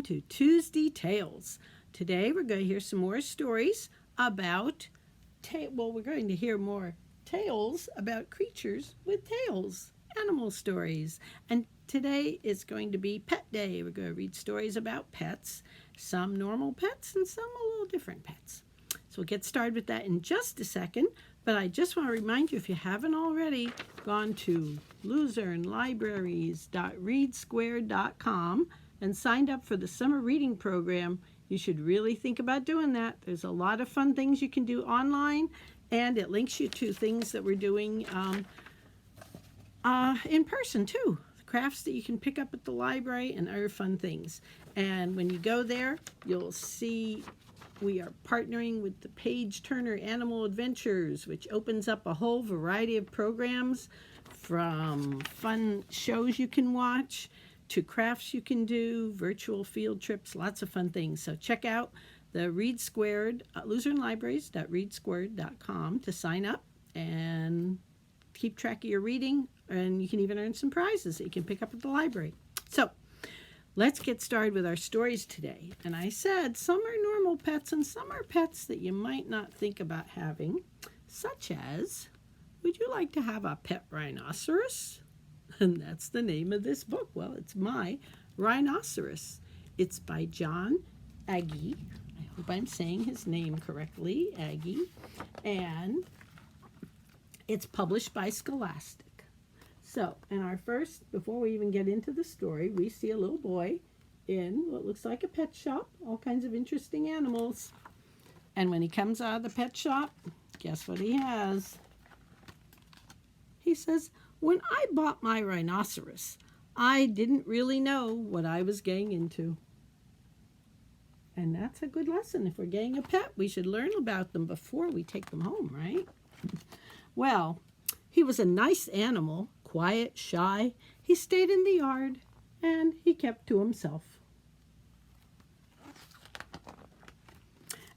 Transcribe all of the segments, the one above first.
to Tuesday Tales. Today we're going to hear some more stories about, we're going to hear more tales about creatures with tails, animal stories. And today is going to be Pet Day. We're going to read stories about pets, some normal pets and some a little different pets. So we'll get started with that in just a second. But I just want to remind you, if you haven't already gone to luzernlibraries.readsquared.com and signed up for the summer reading program, you should really think about doing that. There's a lot of fun things you can do online, and it links you to things that we're doing in person too. Crafts that you can pick up at the library and other fun things. And when you go there, you'll see we are partnering with the Page Turner Animal Adventures, which opens up a whole variety of programs, from fun shows you can watch to crafts you can do, virtual field trips, lots of fun things. So check out the Read Squared, luzernlibraries.readsquared.com to sign up and keep track of your reading, and you can even earn some prizes that you can pick up at the library. So let's get started with our stories today. And I said some are normal pets and some are pets that you might not think about having, such as, would you like to have a pet rhinoceros? And that's the name of this book. Well, it's My Rhinoceros. It's by John Agee. I hope I'm saying his name correctly, Agee. And it's published by Scholastic. So, in our first, before we even get into the story, we see a little boy in what looks like a pet shop, all kinds of interesting animals. And when he comes out of the pet shop, guess what he has? He says, "When I bought my rhinoceros, I didn't really know what I was getting into." And that's a good lesson. If we're getting a pet, we should learn about them before we take them home, right? Well, he was a nice animal, quiet, shy. He stayed in the yard, and he kept to himself.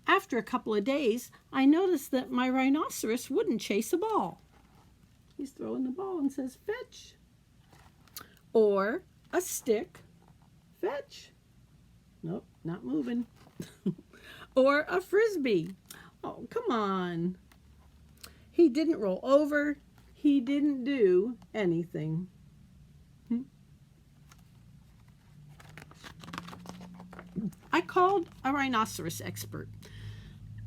After a couple of days, I noticed that my rhinoceros wouldn't chase a ball. He's throwing the ball and says, "Fetch." Or a stick, "Fetch." Nope, not moving. Or a frisbee. Oh, come on. He didn't roll over. He didn't do anything. I called a rhinoceros expert.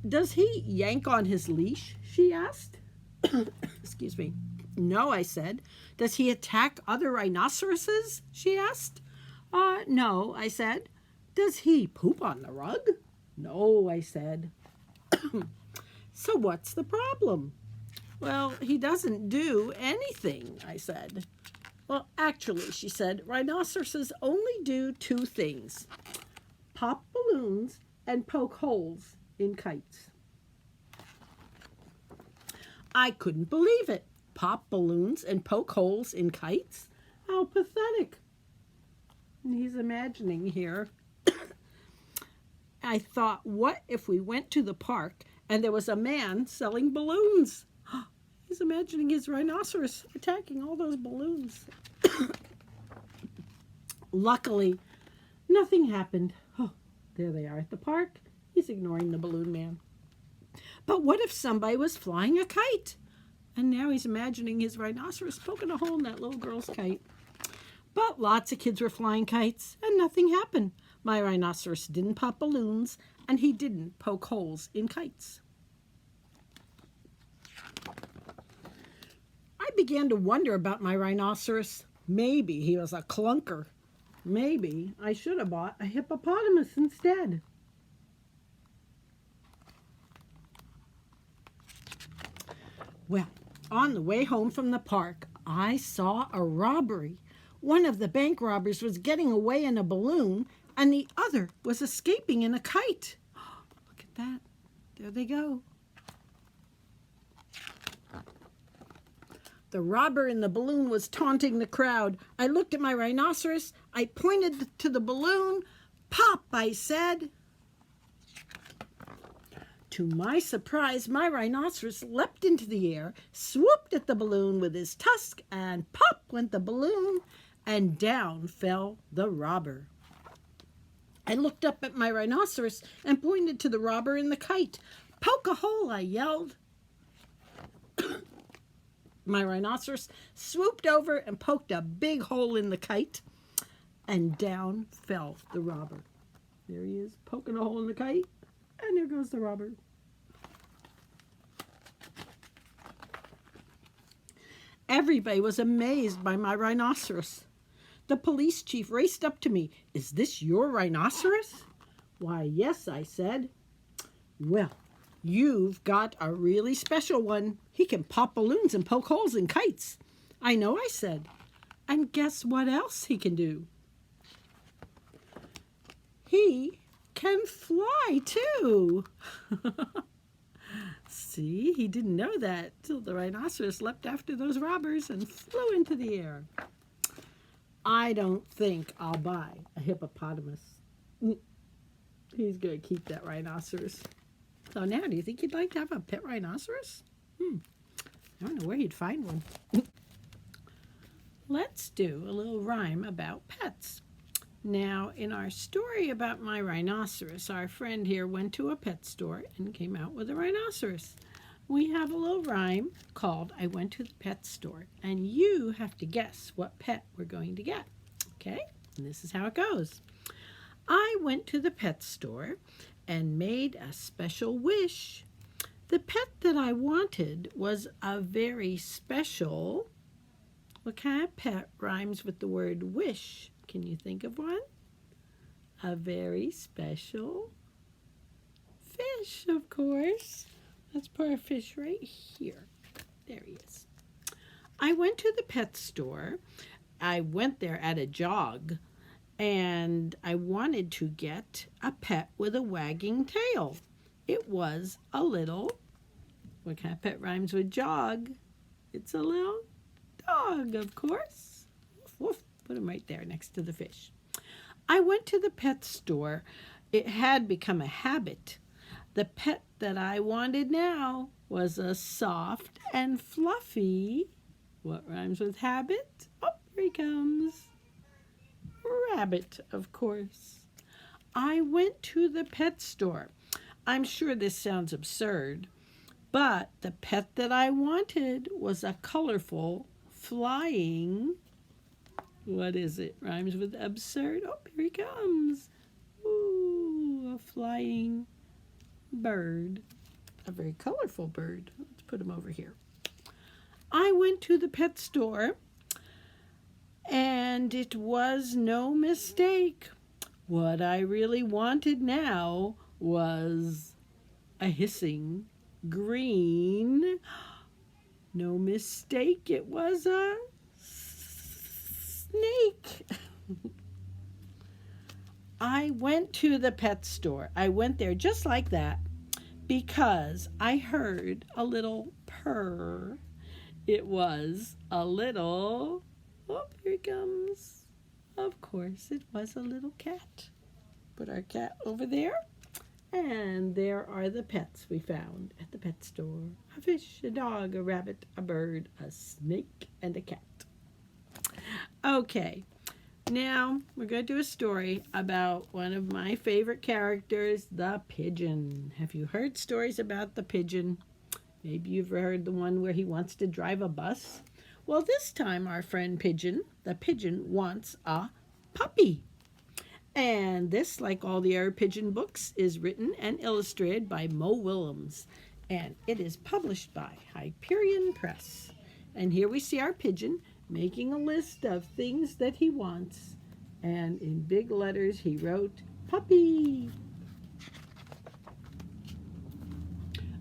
"Does he yank on his leash?" she asked. Excuse me. "No," I said. "Does he attack other rhinoceroses?" she asked. No," I said. "Does he poop on the rug?" "No," I said. "So what's the problem?" "Well, he doesn't do anything," I said. "Well, actually," she said, "rhinoceroses only do two things: pop balloons and poke holes in kites." I couldn't believe it. Pop balloons and poke holes in kites? How pathetic. And he's imagining here. I thought, what if we went to the park and there was a man selling balloons? He's imagining his rhinoceros attacking all those balloons. Luckily, nothing happened. Oh, there they are at the park. He's ignoring the balloon man. But what if somebody was flying a kite? And now he's imagining his rhinoceros poking a hole in that little girl's kite. But lots of kids were flying kites, and nothing happened. My rhinoceros didn't pop balloons, and he didn't poke holes in kites. I began to wonder about my rhinoceros. Maybe he was a clunker. Maybe I should have bought a hippopotamus instead. Well, on the way home from the park, I saw a robbery. One of the bank robbers was getting away in a balloon, and the other was escaping in a kite. Oh, look at that. There they go. The robber in the balloon was taunting the crowd. I looked at my rhinoceros. I pointed to the balloon. "Pop," I said. To my surprise, my rhinoceros leapt into the air, swooped at the balloon with his tusk, and pop went the balloon, and down fell the robber. I looked up at my rhinoceros and pointed to the robber in the kite. "Poke a hole," I yelled. My rhinoceros swooped over and poked a big hole in the kite, and down fell the robber. There he is, poking a hole in the kite, and there goes the robber. Everybody was amazed by my rhinoceros. The police chief raced up to me. "Is this your rhinoceros?" "Why, yes," I said. "Well, you've got a really special one. He can pop balloons and poke holes in kites." "I know," I said. "And guess what else he can do?" "He can fly, too." See, he didn't know that till the rhinoceros leapt after those robbers and flew into the air. I don't think I'll buy a hippopotamus. He's going to keep that rhinoceros. So now, do you think you'd like to have a pet rhinoceros? I don't know where you'd find one. Let's do a little rhyme about pets. Now, in our story about my rhinoceros, our friend here went to a pet store and came out with a rhinoceros. We have a little rhyme called "I went to the pet store," and you have to guess what pet we're going to get. Okay? And this is how it goes. I went to the pet store and made a special wish. The pet that I wanted was a very special... What kind of pet rhymes with the word wish? Can you think of one? A very special fish, of course. Let's put our fish right here. There he is. I went to the pet store. I went there at a jog, and I wanted to get a pet with a wagging tail. It was a little... What kind of pet rhymes with jog? It's a little dog, of course. Woof, woof. Put him right there next to the fish. I went to the pet store. It had become a habit. The pet that I wanted now was a soft and fluffy... What rhymes with habit? Oh, here he comes. Rabbit, of course. I went to the pet store. I'm sure this sounds absurd, but the pet that I wanted was a colorful, flying... What is it? Rhymes with absurd. Oh, here he comes. Ooh, a flying bird. A very colorful bird. Let's put him over here. I went to the pet store, and it was no mistake. What I really wanted now was a hissing green... No mistake, it was a snake. I went to the pet store. I went there just like that because I heard a little purr. It was a little... Oh, here he comes. Of course, it was a little cat. Put our cat over there. And there are the pets we found at the pet store. A fish, a dog, a rabbit, a bird, a snake, and a cat. Okay, now we're going to do a story about one of my favorite characters, the pigeon. Have you heard stories about the pigeon? Maybe you've heard the one where he wants to drive a bus. Well, this time our friend Pigeon, the pigeon, wants a puppy. And this, like all the other pigeon books, is written and illustrated by Mo Willems. And it is published by Hyperion Press. And here we see our pigeon making a list of things that he wants. And in big letters he wrote, "Puppy."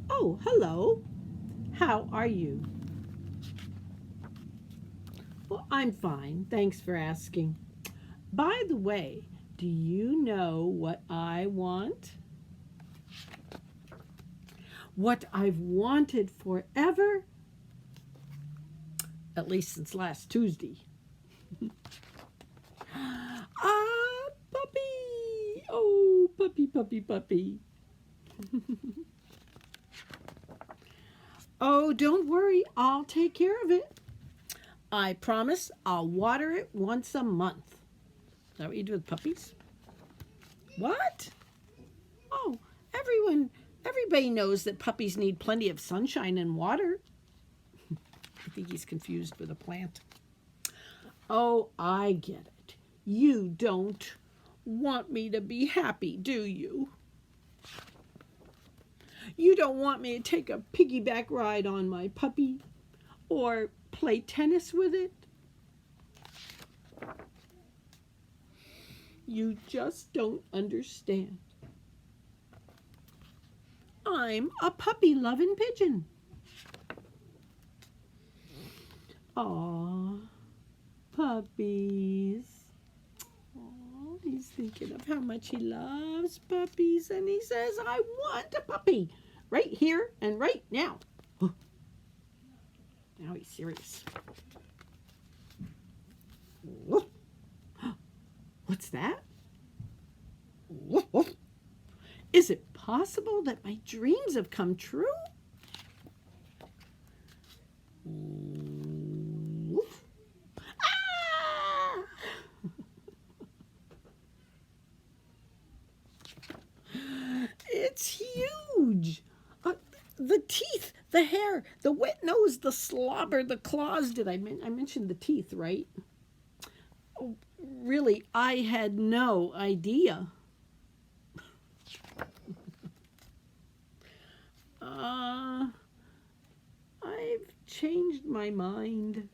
Oh, hello. How are you? Well, I'm fine. Thanks for asking. By the way, do you know what I want? What I've wanted forever? At least since last Tuesday. Ah, puppy! Oh, puppy, puppy, puppy. Oh, don't worry. I'll take care of it. I promise I'll water it once a month. Is that what you do with puppies? What? Oh, everybody knows that puppies need plenty of sunshine and water. I think he's confused with a plant. Oh, I get it. You don't want me to be happy, do you? You don't want me to take a piggyback ride on my puppy or play tennis with it? You just don't understand. I'm a puppy-loving pigeon. Aw, puppies. Aw, he's thinking of how much he loves puppies, and he says, I want a puppy right here and right now. Now he's serious. What's that? Is it possible that my dreams have come true? Ah! It's huge. The teeth, the hair, the wet nose, the slobber, the claws. I mentioned the teeth, right? Oh, really, I had no idea. I've changed my mind.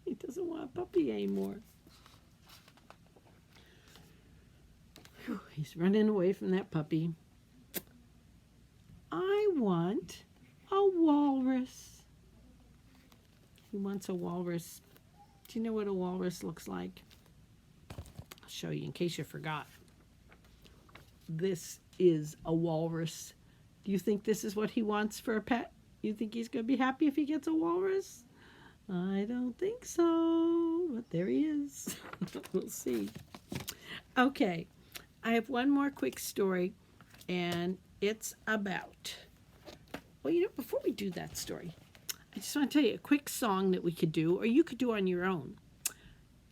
He doesn't want a puppy anymore. Whew, he's running away from that puppy. I want a walrus. He wants a walrus. Do you know what a walrus looks like? I'll show you in case you forgot. This is a walrus. Do you think this is what he wants for a pet? You think he's going to be happy if he gets a walrus? I don't think so, but there he is. We'll see. Okay, I have one more quick story, and it's about, well, before we do that story, I just want to tell you a quick song that we could do, or you could do on your own.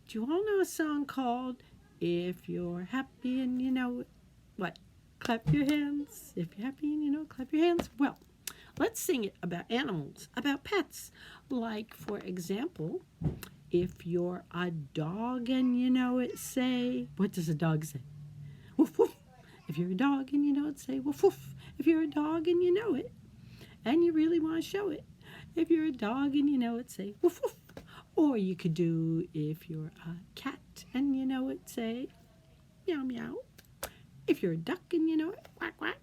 Do you all know a song called If You're Happy and You Know It? What? Clap your hands. If you're happy and you know it, clap your hands. Well, let's sing it about animals, about pets. Like, for example, if you're a dog and you know it, say, what does a dog say? Woof, woof. If you're a dog and you know it, say, woof, woof. If you're a dog and you know it, and you really want to show it, if you're a dog and you know it, say, woof, woof. Or you could do, if you're a cat and you know it, say, meow, meow. If you're a duck and you know it, quack, quack.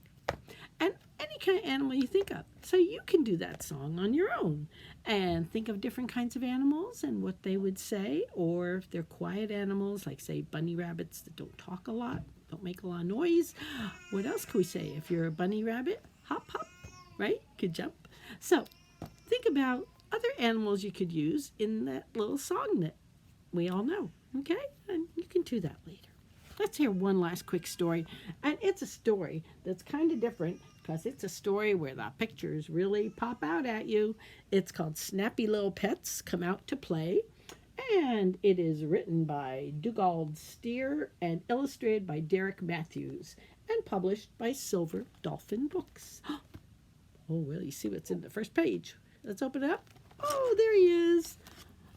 And any kind of animal you think of. So you can do that song on your own and think of different kinds of animals and what they would say. Or if they're quiet animals, like, say, bunny rabbits that don't talk a lot, don't make a lot of noise. What else can we say? If you're a bunny rabbit, hop, hop, right? Could jump. So think about other animals you could use in that little song that we all know, okay? And you can do that later. Let's hear one last quick story. And it's a story that's kind of different because it's a story where the pictures really pop out at you. It's called Snappy Little Pets Come Out to Play. And it is written by Dugald Steer and illustrated by Derek Matthews and published by Silver Dolphin Books. Oh, well, you see what's in the first page. Let's open it up. Oh, there he is.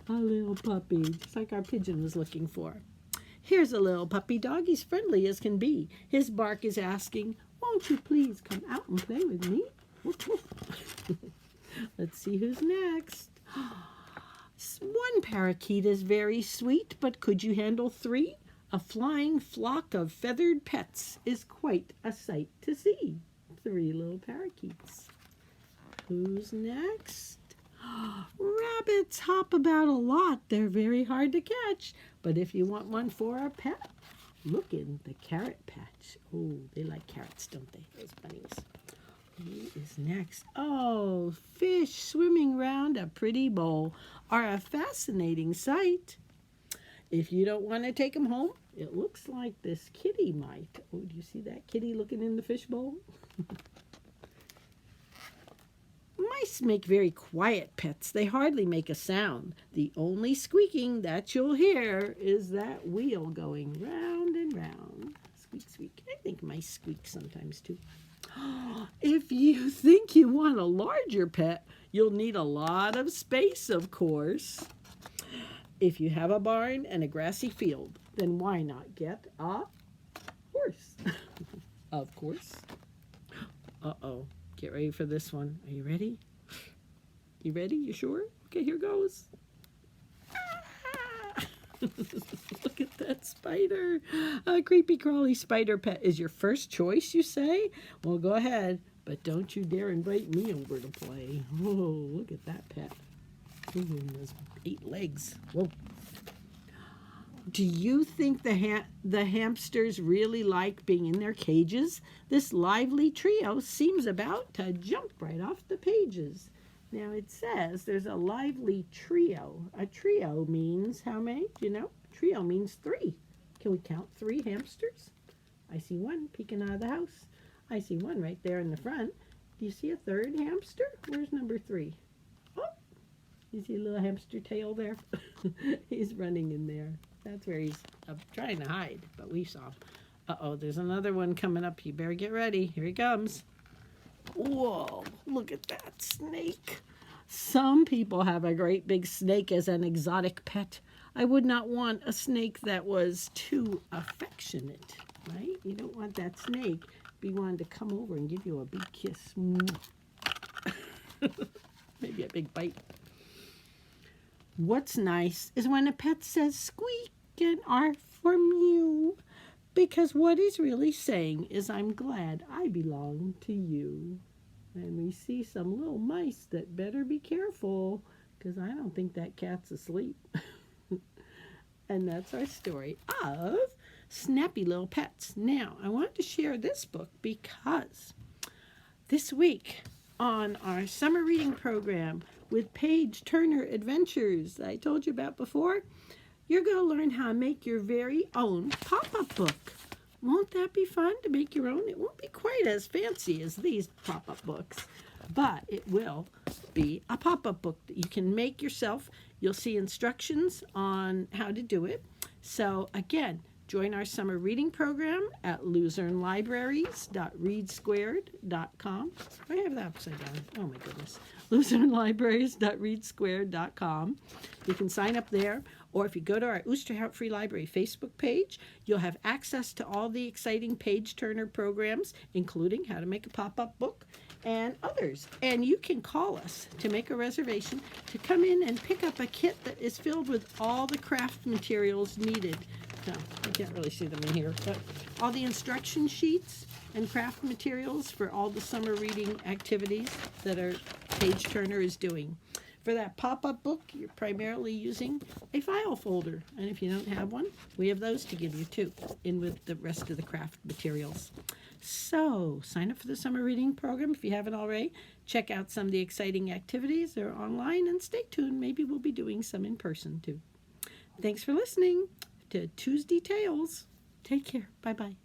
A little puppy, just like our pigeon was looking for. Here's a little puppy dog. He's friendly as can be. His bark is asking, won't you please come out and play with me? Woof, woof. Let's see who's next. One parakeet is very sweet, but could you handle 3? A flying flock of feathered pets is quite a sight to see. 3 little parakeets. Who's next? Rabbits hop about a lot. They're very hard to catch. But if you want one for a pet, look in the carrot patch. Oh, they like carrots, don't they, those bunnies? Who is next? Oh, fish swimming round a pretty bowl are a fascinating sight. If you don't want to take them home, it looks like this kitty might. Oh, do you see that kitty looking in the fish bowl? Mice make very quiet pets. They hardly make a sound. The only squeaking that you'll hear is that wheel going round and round. squeak, squeak. I think mice squeak sometimes too. If you think you want a larger pet, you'll need a lot of space, of course. If you have a barn and a grassy field, then why not get a horse? Of course. Uh-oh. Get ready for this one. Are you ready? You ready? You sure? Okay, here goes. Look at that spider. A creepy crawly spider pet is your first choice, you say? Well, go ahead, but don't you dare invite me over to play. Oh, look at that pet. Ooh, those 8 legs. Whoa. Do you think the hamsters really like being in their cages? This lively trio seems about to jump right off the pages. Now it says there's a lively trio. A trio means how many? Do you know? Trio means 3. Can we count 3 hamsters? I see one peeking out of the house. I see one right there in the front. Do you see a 3rd hamster? Where's number 3? Oh, you see a little hamster tail there? He's running in there. That's where he's trying to hide, but we saw him. Uh-oh, there's another one coming up. You better get ready. Here he comes. Whoa, look at that snake. Some people have a great big snake as an exotic pet. I would not want a snake that was too affectionate, right? You don't want that snake to be wanting to come over and give you a big kiss. Maybe a big bite. What's nice is when a pet says squeak and arf or mew, because what he's really saying is, I'm glad I belong to you. And we see some little mice that better be careful, because I don't think that cat's asleep. And that's our story of Snappy Little Pets. Now, I wanted to share this book because this week on our summer reading program with Paige Turner Adventures I told you about before, you're going to learn how to make your very own pop-up book. Won't that be fun to make your own? It won't be quite as fancy as these pop-up books, but it will be a pop-up book that you can make yourself. You'll see instructions on how to do it. So again, join our summer reading program at luzernlibraries.readsquared.com. I have that upside down. Oh my goodness. luzernlibraries.readsquared.com. You can sign up there, or if you go to our Oosterhout Free Library Facebook page, you'll have access to all the exciting Paige Turner programs, including how to make a pop-up book and others. And you can call us to make a reservation to come in and pick up a kit that is filled with all the craft materials needed. No, I can't really see them in here, but all the instruction sheets and craft materials for all the summer reading activities that our Paige Turner is doing. For that pop-up book, you're primarily using a file folder, and if you don't have one, we have those to give you too, in with the rest of the craft materials. So, sign up for the summer reading program if you haven't already. Check out some of the exciting activities that are online, and stay tuned. Maybe we'll be doing some in person too. Thanks for listening to Tuesday Tales. Take care. Bye-bye.